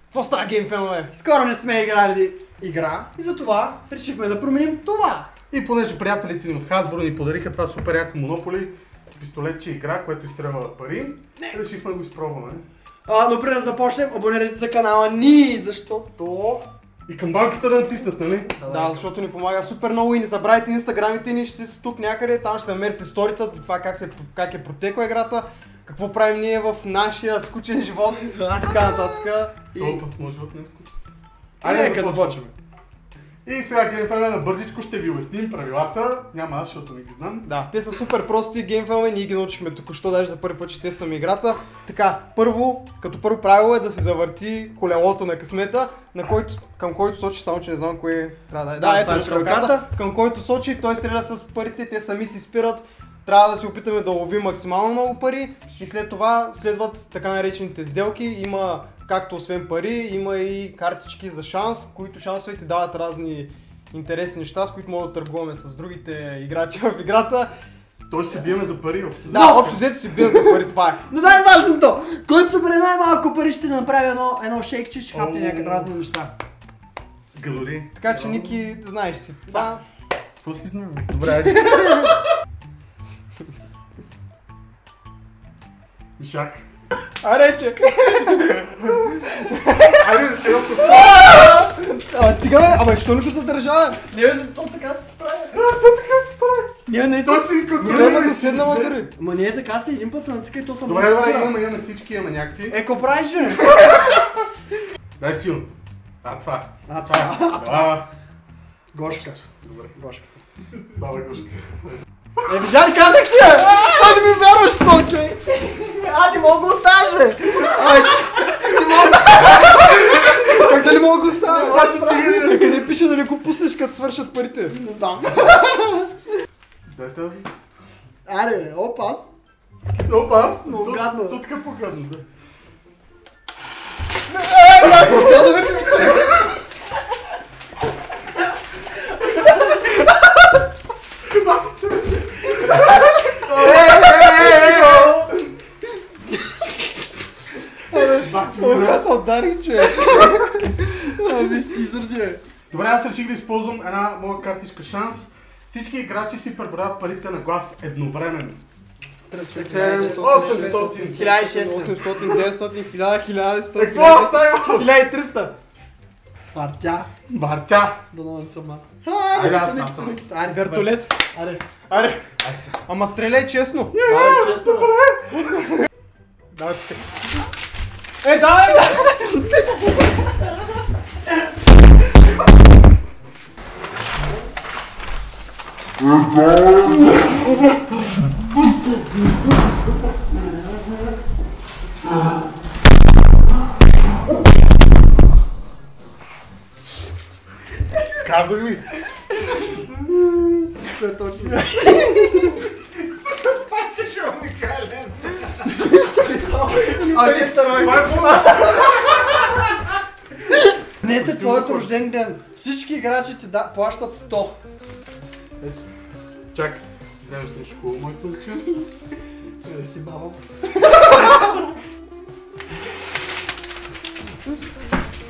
Какво става, геймфенове? Скоро не сме играли игра и затова решихме да променим това. И понеже приятелите ни от Hasbro ни подариха това супер яко Monopoly, пистолетче игра, което изстрелва пари, решихме да го изпробваме. Но преди да започнем, абонирайте се за канала ни, защото... И камбанката да натиснат, нали? Да, защото ни помага супер много и не забравяйте инстаграмите ни, ще си тук някъде, там ще намерите сторита, това как е протекла играта, какво правим ние в нашия скучен живот и така нататък. Това път може живот не е скучен. Айде, започваме. И сега геймфенове на бързичко ще ви обясним правилата. Няма аз, защото не ги знам. Да, те са супер прости геймфенове, ние ги научихме току-що, даже за първи път ще тестваме играта. Така, като първо правило е да се завърти колелото на късмета, към който сочи, само че не знам кое трябва да е. Да, ето стрелката, към който сочи, той стреля с парите, те сами си спират. Трябва да се опитаме да ловим максимално много пари и след това следват така наречените сделки. Има както освен пари, има и картички за шанс, които шансовете дават разни интересни неща, с които мога да търгуваме с другите играчи в играта. Той ще се биеме за пари, общо. Да, общо взето си бием за пари, това е. Но най-важното, който събере най-малко пари ще направи едно шейкче, ще хапне някакви разни неща. Гадори. Така че, Ники, знаеш си. Това... Какво си знам? Добре, айде. Мишак. Арече! Айде, сега се Стига бе, ама що не го задържава? Не бе, то така се прави. то така се прави. Той си Няма да седна матери. Ма не е така, си един път се натиска и то само Добре, имаме всички, имаме някакви. Еко правиш, бе? Дай силно. Това. Това. Гошка. Добре. Гошката. Баба Гошка. Видя ли, казах ти, бе? Ай, не ми вярваш, то, окей? Не мога го оставаш, бе! Как да не мога го оставя? Къде пише да не го пуснеш, като свършат парите? Не знам. Дай тази. Аре, бе, опас. Опас. Много гадно. То така по-гадно, бе. Аз се ударих, че. Ами си изърди. Добре, аз реших да използвам една моя картичка шанс. Всички играчи си преброяват парите на глас едновременно. 800, 800, 1600, 800, 900, 1000, 1100, Какво става? 1300. Партя. Бартя. Дано не съм аз. Айде, аз съм. Аре, Вертолет. Аре. Аре. Ай се. Ама стреляй честно. Ай, честно. Давай, пускай. Давай! Казах ли? Всичко е точно. Спайкаш уникален. Днес е твоят рожден ден. Всички играчи ти плащат 100. Ето. Чак. Си вземеш нещо хубаво, моето лича. Не си баба.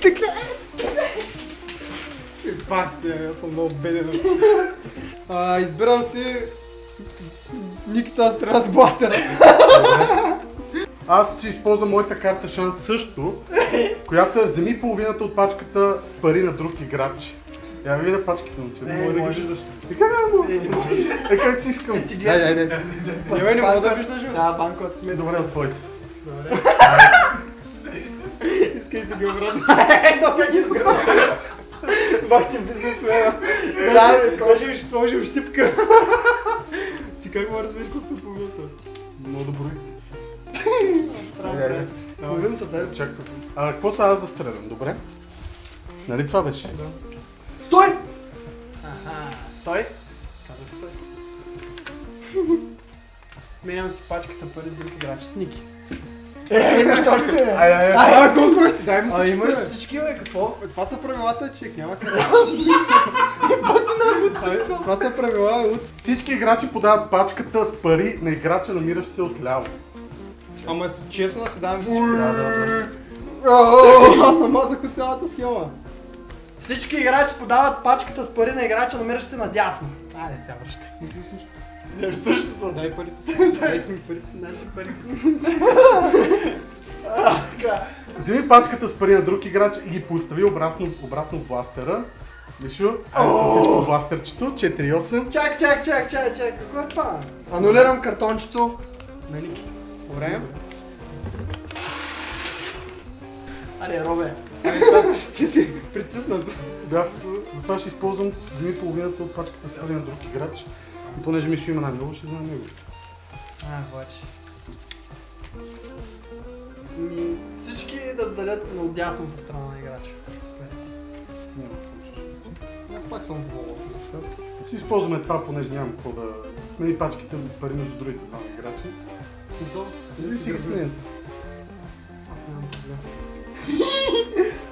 Така. Партия, аз съм много беден. Избирам си Никита стреля с бластера. Аз ще използвам моята карта шанс също, която е вземи половината от пачката с пари на друг играч. Я ви видя пачките, момче. Не мога да ги виждаш. Така не мога. Как си искам. Айде. Не мога да виждаш. Да, банковата сме. Добре, от твоите. Добре. Искай си го, брат. Ето как изграда. Бах ти бизнесмена. Да, Кой ще сложим щипка? Ти как ме разбереш колко съм половината? Много добро. Половината, дай. Чакай. Какво са аз да стрелям, добре? Нали това беше? Да. Стой! Стой. Казах стой. Сменям си пачката пари с друг играч. С Ники. Имаш още. Колко още? Дай му всички. Имаш всички, бе, какво? Това са правилата, човек, няма къде. Това са правила от... Всички играчи подават пачката с пари на играча, намиращ се отляво. Ама честно да си давам всички. Да. Аз намазах от цялата схема. Всички играчи подават пачката с пари на играча, намиращ се надясно. Айде сега връщай. Не, същото. Дай парите. Дай си ми парите. Значи парите. Така. Вземи пачката с пари на друг играч и ги постави обратно в бластера. Мишо, айде с всичко в бластерчето. 4-8. Чак. Какво е това? Анулирам картончето на Никито. Добре. Аре, Робе. Ти си притиснат. Да, затова ще използвам, вземи половината от пачката с пари на друг играч. И понеже Мишо има най-много, ще взема него. Обаче. Всички да дадат на отдясната страна на играча. Аз пак съм доволен. Си използваме това, понеже нямам какво да смени пачките пари между другите двама играчи. Смисъл? Или си ги сменим. Аз нямам проблем.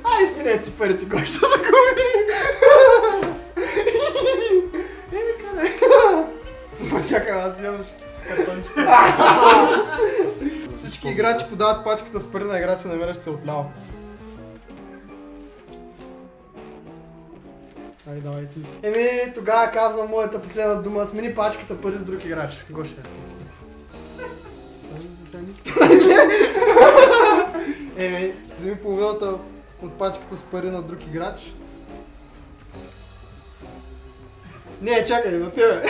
Ай, сменете си парите, кой ще загуби! Еми, къде? Ма чакай, аз имам картончета. Всички играчи подават пачката с пари на играча, намиращ се отляво. Ай, давай ти. Еми, тогава казвам моята последна дума, смени пачката пари с друг играч. Гоше, Еми, вземи половината от пачката с пари на друг играч. Не, чакай, на тебе.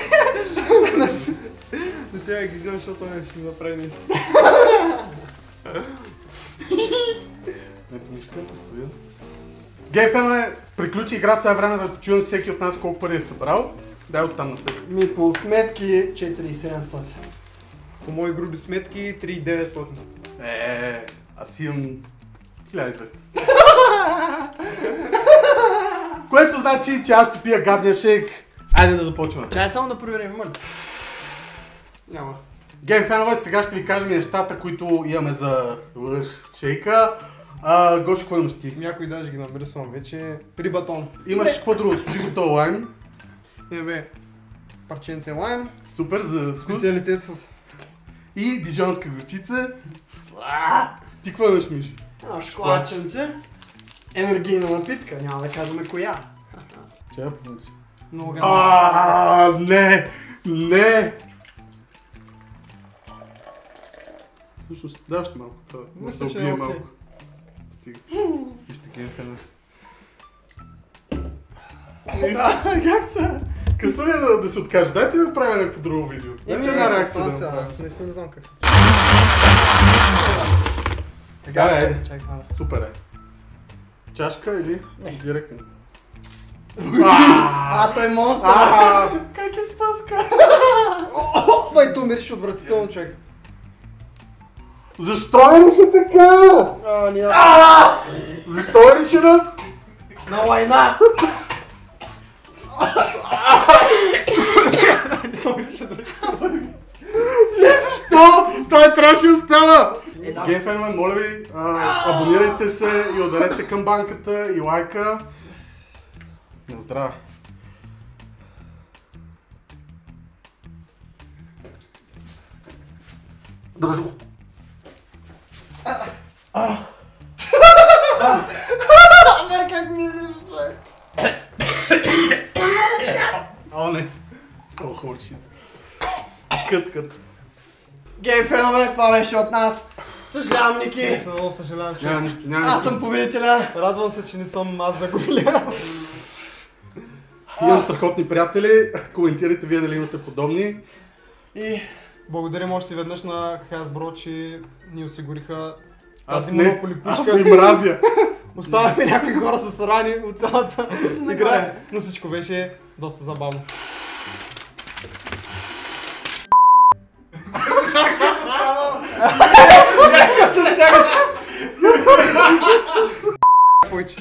На тебе ги взема, защото не ще направи нещо. Ето мишка, господин. Гейфенове, приключи играта, сега е време да чуем всеки от нас колко пари е събрал. Дай оттам на всеки. Ми по сметки 4700. По мои груби сметки 3900. Аз имам 1200. Което значи, че аз ще пия гадния шейк. Айде да започваме. Чай само да проверим, има ли? Няма. Геймфенове, сега ще ви кажем нещата, които имаме за лъж шейка. Гоши, какво имаш ти? Някой даже ги намръсвам вече. При батон. Имаш какво друго? Служи го този лайм. Имаме парченце лайм. Супер за вкус. Специалитет с... И дижонска горчица. Ти какво имаш, Мишо? Шоколадченце. Енергийна напитка, няма да казваме коя. Че я помниш? Много гадно. Не! Всъщност, да, още малко. Това да Мисля, се че е опие окей. малко. Стига. Вижте Геймфенове. Как са? Късно ли е да се откаже? Дайте да правим някакво друго видео. Дайте една реакция да направим. Аз наистина не знам как се... Така, айде. Чакай, Супер е. Чашка или директно? Той е монстър! Как е спаска? Опа, и то мириш отвратително, човек. Защо е реши така? Защо е решена? На лайна! Не, защо? Той трябваше да остава! Геймфенове, моля ви, абонирайте се и ударете камбанката и лайка. На здраве! Дръж го! Как мириш, човек? О, не! О, хоршит! Кът! Геймфенове, това беше от нас. Съжалявам, Ники. Много съжалявам, че... Няма нищо, няма Аз нищо. съм победителя. Радвам се, че не съм аз загубиля. Имам страхотни приятели, коментирайте вие дали имате подобни. И благодарим още веднъж на Hasbro, че ни осигуриха Аз тази не, Monopoly аз пушка. ви мразя. Оставахме някои хора с рани от цялата не игра, горе. но всичко беше доста забавно.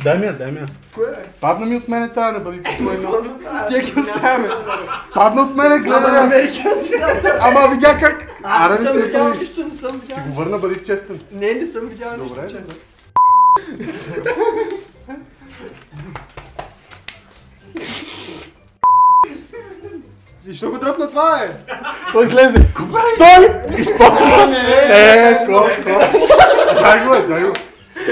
Дай ми я. Кое е? Падна ми от мене тая, не бъдите спокойно. Тия ги оставяме. Падна от мене, Гледай гледай. Америка си. Ама видя как. Аз не съм се видял хвали. нищо, не съм видял. Ще го върна, бъди честен. Не съм видял нищо, Добре. че. Защо го дръпна това, е? Той излезе. Стой! Използвам! Какво? Дай го, дай го.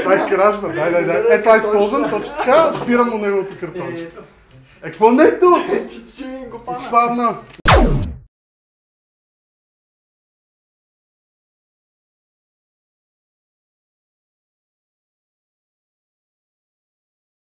Дай кражба, дай. Това използвам, точно така, спирам му неговото картонче. Какво не е то? Изпадна.